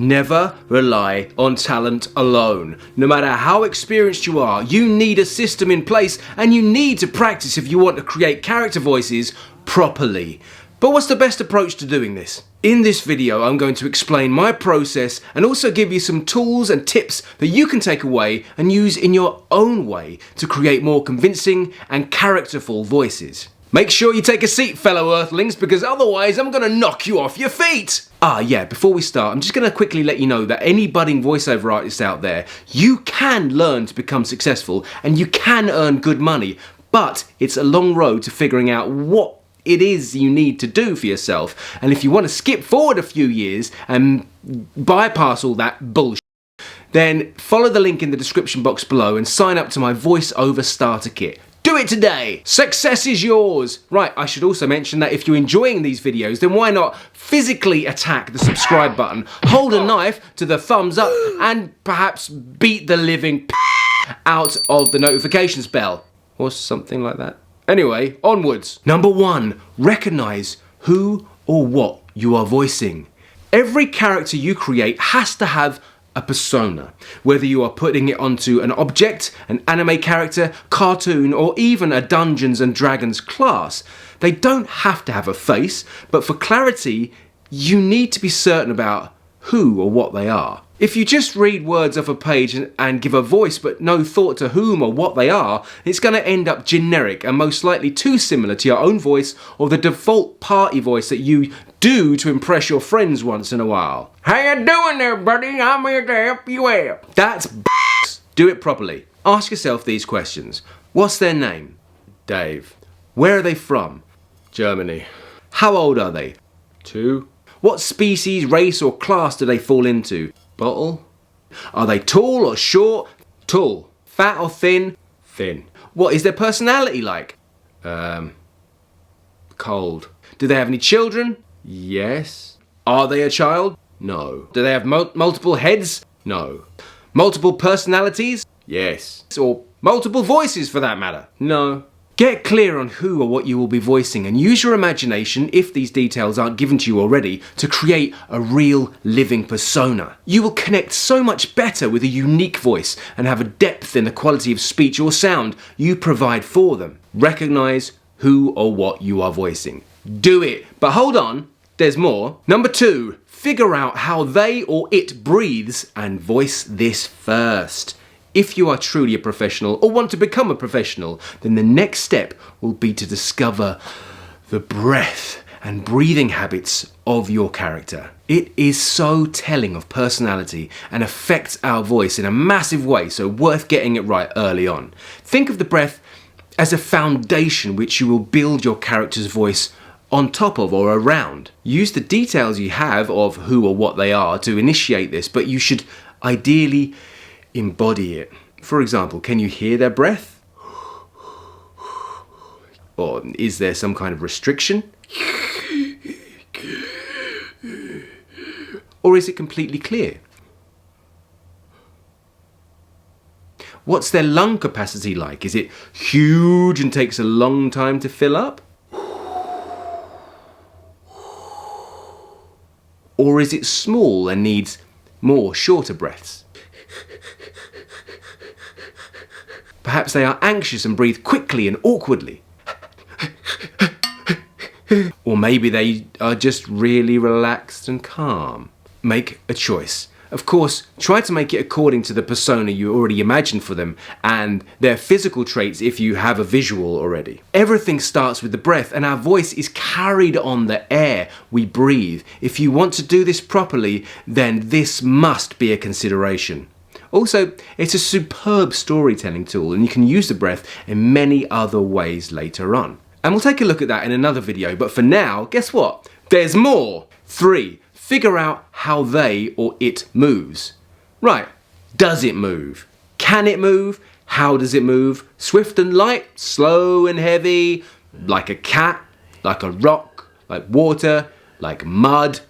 Never rely on talent alone. No matter how experienced you are, you need a system in place and you need to practice if you want to create character voices properly. But what's the best approach to doing this? In this video, I'm going to explain my process and also give you some tools and tips that you can take away and use in your own way to create more convincing and characterful voices. Make sure you take a seat, fellow Earthlings, because otherwise I'm going to knock you off your feet! Yeah, before we start, I'm just going to quickly let you know that any budding voiceover artists out there, you can learn to become successful and you can earn good money, but it's a long road to figuring out what it is you need to do for yourself. And if you want to skip forward a few years and bypass all that bullshit, then follow the link in the description box below and sign up to my Voiceover starter kit. Do it today! Success is yours! Right, I should also mention that if you're enjoying these videos, then why not physically attack the subscribe button, hold a knife to the thumbs up, and perhaps beat the living out of the notifications bell. Or something like that. Anyway, onwards. Number 1, recognize who or what you are voicing. Every character you create has to have a persona, whether you are putting it onto an object, an anime character, cartoon, or even a Dungeons and Dragons class. They don't have to have a face, but for clarity, you need to be certain about who or what they are. If you just read words off a page and give a voice but no thought to whom or what they are, it's going to end up generic and most likely too similar to your own voice or the default party voice that you do to impress your friends once in a while. How you doing there, buddy? I'm here to help you out. That's b****. Do it properly. Ask yourself these questions. What's their name? Dave. Where are they from? Germany. How old are they? 2. What species, race or class do they fall into? Bottle. Are they tall or short? Tall. Fat or thin? Thin. What is their personality like? Cold. Do they have any children? Yes. Are they a child? No. Do they have multiple heads? No. Multiple personalities? Yes. Or multiple voices for that matter? No. Get clear on who or what you will be voicing and use your imagination, if these details aren't given to you already, to create a real living persona. You will connect so much better with a unique voice and have a depth in the quality of speech or sound you provide for them. Recognize who or what you are voicing. Do it. But hold on, there's more. Number 2, figure out how they or it breathes and voice this first. If you are truly a professional or want to become a professional, then the next step will be to discover the breath and breathing habits of your character. It is so telling of personality and affects our voice in a massive way, so worth getting it right early on. Think of the breath as a foundation which you will build your character's voice on top of or around. Use the details you have of who or what they are to initiate this, but you should ideally embody it. For example, can you hear their breath? Or is there some kind of restriction? Or is it completely clear? What's their lung capacity like? Is it huge and takes a long time to fill up? Or is it small and needs more shorter breaths? Perhaps they are anxious and breathe quickly and awkwardly. Or maybe they are just really relaxed and calm. Make a choice. Of course, try to make it according to the persona you already imagined for them and their physical traits if you have a visual already. Everything starts with the breath and our voice is carried on the air we breathe. If you want to do this properly, then this must be a consideration. Also, it's a superb storytelling tool and you can use the breath in many other ways later on. And we'll take a look at that in another video, but for now, guess what? There's more! 3. Figure out how they or it moves. Right, does it move? Can it move? How does it move? Swift and light, slow and heavy, like a cat, like a rock, like water, like mud?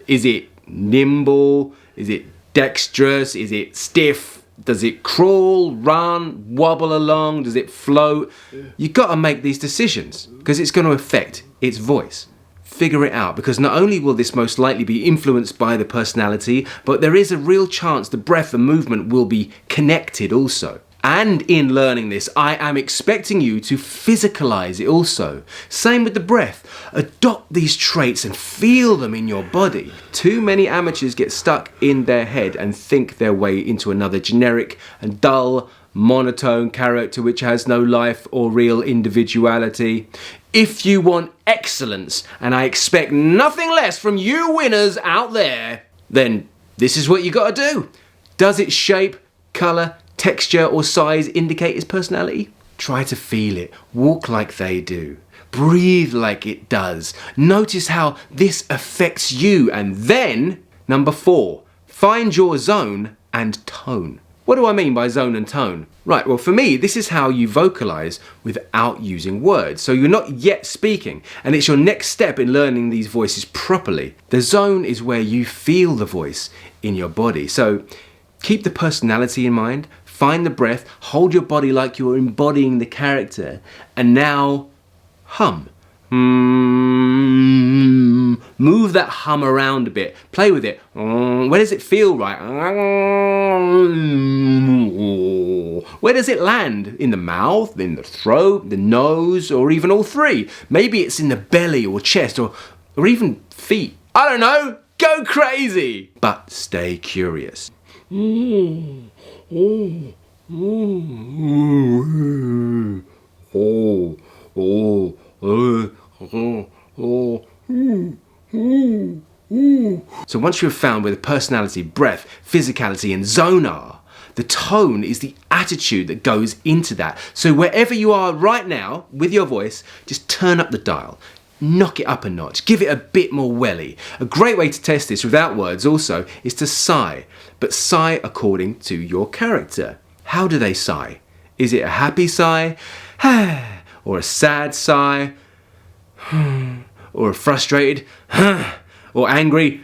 Is it nimble? Is it dexterous? Is it stiff? Does it crawl, run, wobble along? Does it float? You've got to make these decisions because it's going to affect its voice. figure it out, because not only will this most likely be influenced by the personality, but there is a real chance the breath and movement will be connected also. And in learning this, I am expecting you to physicalize it also. Same with the breath. Adopt these traits and feel them in your body. Too many amateurs get stuck in their head and think their way into another generic and dull, monotone character which has no life or real individuality. If you want excellence, and I expect nothing less from you winners out there, then this is what you gotta do. Does its shape, colour, texture or size indicate its personality? Try to feel it. Walk like they do. Breathe like it does. Notice how this affects you. And then, number 4, find your zone and tone. What do I mean by zone and tone? Right, well for me, this is how you vocalize without using words. So you're not yet speaking, and it's your next step in learning these voices properly. The zone is where you feel the voice in your body. So keep the personality in mind, find the breath, hold your body like you're embodying the character, and now hum. Move that hum around a bit. Play with it. Where does it feel right? Where does it land? In the mouth, in the throat, the nose, or even all three? Maybe it's in the belly or chest or even feet. I don't know. Go crazy. But stay curious. So once you have found where the personality, breath, physicality and zone are, the tone is the attitude that goes into that. So wherever you are right now with your voice, just turn up the dial. Knock it up a notch, give it a bit more welly. A great way to test this without words also is to sigh, but sigh according to your character. How do they sigh? Is it a happy sigh? Or a sad sigh? Or a frustrated? Or angry?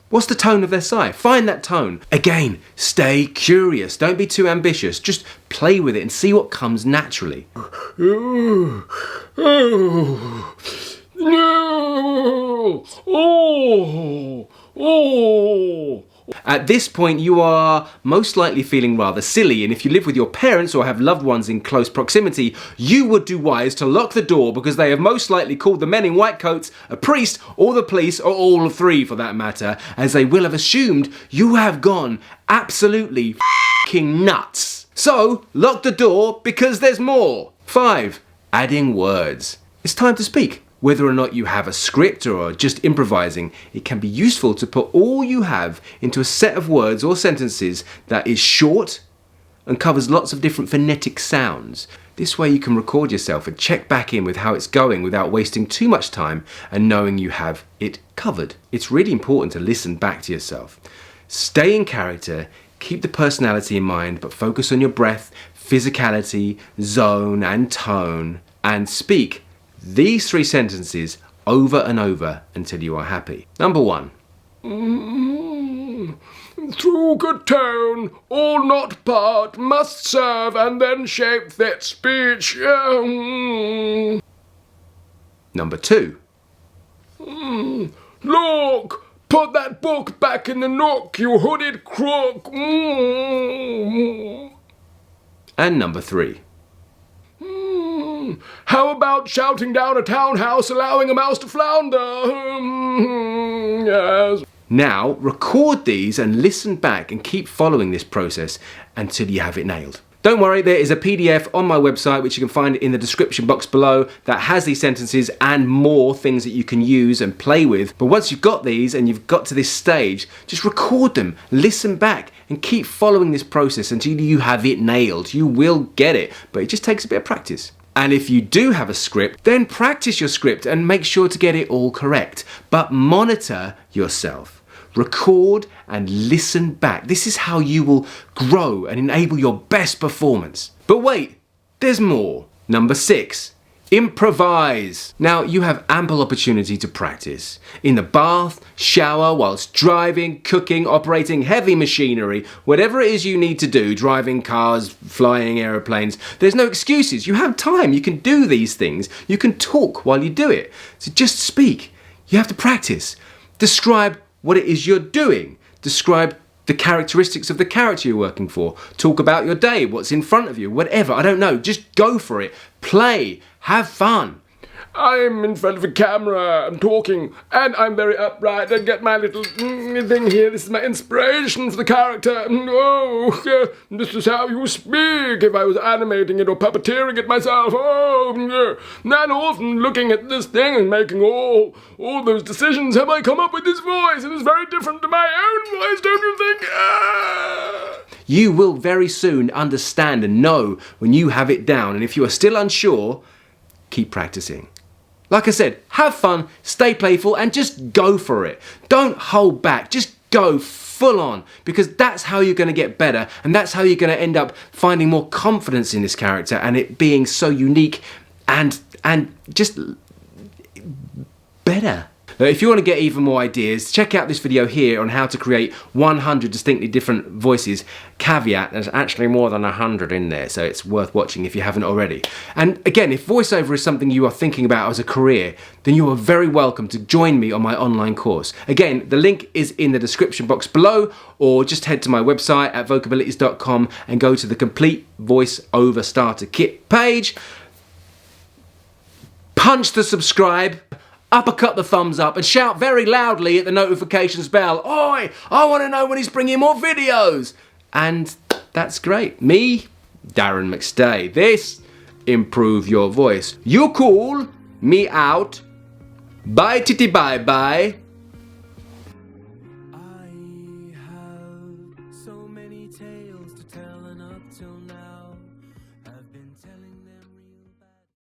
What's the tone of their sigh? Find that tone. Again, stay curious. Don't be too ambitious. Just play with it and see what comes naturally. At this point, you are most likely feeling rather silly, and if you live with your parents or have loved ones in close proximity, you would do wise to lock the door, because they have most likely called the men in white coats a priest or the police, or all three for that matter, as they will have assumed you have gone absolutely f***ing nuts. So, lock the door because there's more. 5. Adding words. It's time to speak. Whether or not you have a script or are just improvising, it can be useful to put all you have into a set of words or sentences that is short and covers lots of different phonetic sounds. This way you can record yourself and check back in with how it's going without wasting too much time and knowing you have it covered. It's really important to listen back to yourself. Stay in character, keep the personality in mind, but focus on your breath, physicality, zone and tone, and speak these 3 sentences over and over until you are happy. Number 1. Through good tone, all not part must serve and then shape that speech. Number 2. Look, put that book back in the nook, you hooded crook. And number 3. How about shouting down a townhouse, allowing a mouse to flounder? Yes. Now, record these and listen back and keep following this process until you have it nailed. Don't worry, there is a PDF on my website which you can find in the description box below that has these sentences and more things that you can use and play with. But once you've got these and you've got to this stage, just record them, listen back and keep following this process until you have it nailed. You will get it, but it just takes a bit of practice. And if you do have a script, then practice your script and make sure to get it all correct. But monitor yourself. Record and listen back. This is how you will grow and enable your best performance. But wait, there's more. Number 6, Improvise. Now, you have ample opportunity to practice. In the bath, shower, whilst driving, cooking, operating heavy machinery, whatever it is you need to do, driving cars, flying aeroplanes, there's no excuses. You have time. You can do these things. You can talk while you do it. So just speak. You have to practice. Describe what it is you're doing. Describe the characteristics of the character you're working for. Talk about your day, what's in front of you, whatever. I don't know. Just go for it. Play. Have fun. I'm in front of a camera, I'm talking, and I'm very upright. I get my little thing here. This is my inspiration for the character. Oh, this is how you speak if I was animating it or puppeteering it myself. Oh, and often looking at this thing and making all those decisions, have I come up with this voice? It is very different to my own voice, don't you think? You will very soon understand and know when you have it down, and if you are still unsure, keep practicing. Like I said, have fun, stay playful, and just go for it. Don't hold back, just go full on, because that's how you're going to get better, and that's how you're going to end up finding more confidence in this character and it being so unique and just better. Now, if you want to get even more ideas, check out this video here on how to create 100 distinctly different voices. Caveat, there's actually more than 100 in there, so it's worth watching if you haven't already. And again, if voiceover is something you are thinking about as a career, then you are very welcome to join me on my online course. Again, the link is in the description box below, or just head to my website at vocabilities.com and go to the complete voiceover starter kit page. Punch the subscribe, uppercut the thumbs up, and shout very loudly at the notifications bell, "Oi, I want to know when he's bringing more videos." And that's great. Me, Darren McStay. This, improve your voice. You cool, me out. Bye titty bye bye.